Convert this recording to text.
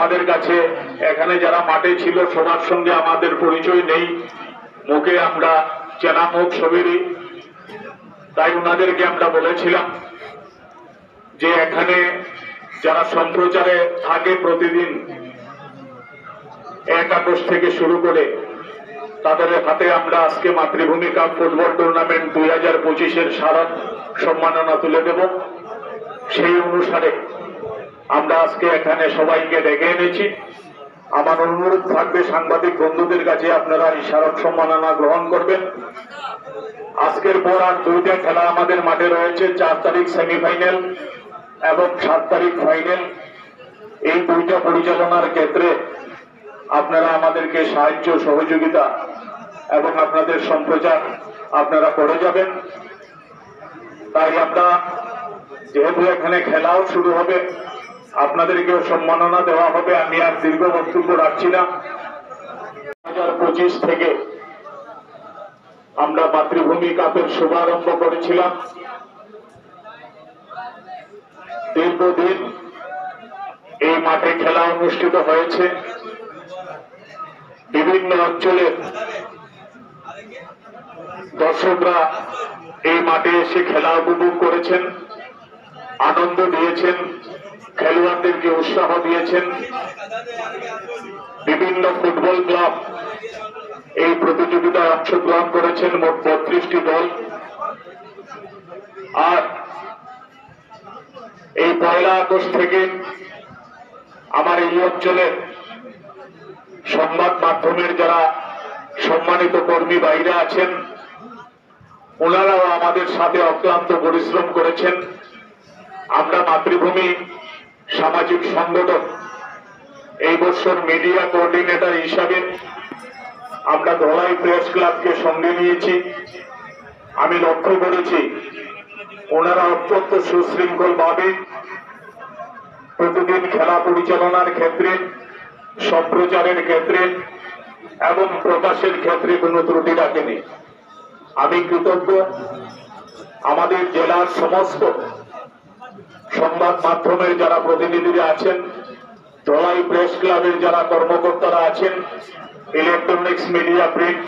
আমাদের কাছে এখানে যারা মাঠে ছিল সবার সঙ্গে আমাদের পরিচয় নেই, মুখে আমরা চেনা মুখ সবেরই। তাই ওনাদেরকে আমরা বলেছিলাম যে এখানে যারা সম্প্রচারে থাকে প্রতিদিন 1 আগস্ট থেকে শুরু করে তাদের হাতে আমরা আজকে মাতৃভূমি কাপ ফুটবল টুর্নামেন্ট 2025-এর স্মারক সম্মাননা তুলে দেব। সেই অনুসারে আমরা আজকে এখানে সবাইকে ডেকে এনেছি। আমার অনুরোধ থাকবে সাংবাদিক বন্ধুদের কাছে আপনারা এই স্মারক সম্মাননা গ্রহণ করবেন। আজকের পর আর 2টা খেলা আমাদের মাঠে রয়েছে, 4 তারিখ সেমিফাইনাল এবং 7 তারিখ ফাইনাল। এই 2টা পরিচালনার ক্ষেত্রে আপনারা আমাদেরকে সাহায্য সহযোগিতা এবং আপনাদের সম্প্রচার আপনারা করে যাবেন। তাই আমরা যেহেতু এখানে খেলাও শুরু হবে, আপনাদেরকেও সম্মাননা দেওয়া হবে। আমি আর দীর্ঘ বক্তব্য রাখছি না। 2025 থেকে আমরা মাতৃভূমি কাপের শুভারম্ভ করেছিলাম। দীর্ঘদিন এই মাঠে খেলা অনুষ্ঠিত হয়েছে। বিভিন্ন অঞ্চলের দর্শকরা এই মাঠে এসে খেলা উপভোগ করেছেন, আনন্দ দিয়েছেন, খেলোয়াড়দেরকে উৎসাহ দিয়েছেন। বিভিন্ন ফুটবল ক্লাব এই প্রতিযোগিতায় অংশগ্রহণ করেছেন, মোট 32টি দল। আর এই 1 আগস্ট থেকে আমার এই অঞ্চলের সংবাদ মাধ্যমের যারা সম্মানিত কর্মী বাইরে আছেন, ওনারাও আমাদের সাথে অক্লান্ত পরিশ্রম করেছেন। আমরা মাতৃভূমি সামাজিক সংগঠন এই বছর মিডিয়া কোঅর্ডিনেটর হিসাবে আমরা ধলাই প্রেস ক্লাবকে সঙ্গে নিয়েছি। আমি লক্ষ্য করেছি ওনারা অত্যন্ত সুশৃঙ্খল ভাবে প্রতিদিন খেলা পরিচালনার ক্ষেত্রে, সম্প্রচারের ক্ষেত্রে এবং প্রকাশের ক্ষেত্রে কোনো ত্রুটি রাখেনি। আমি কৃতজ্ঞ। আমাদের জেলার সমস্ত সংবাদ মাধ্যমের যারা প্রতিনিধিরা আছেন, ধলাই প্রেস ক্লাবের যারা কর্মকর্তারা আছেন, ইলেকট্রনিক্স মিডিয়া, প্রিন্ট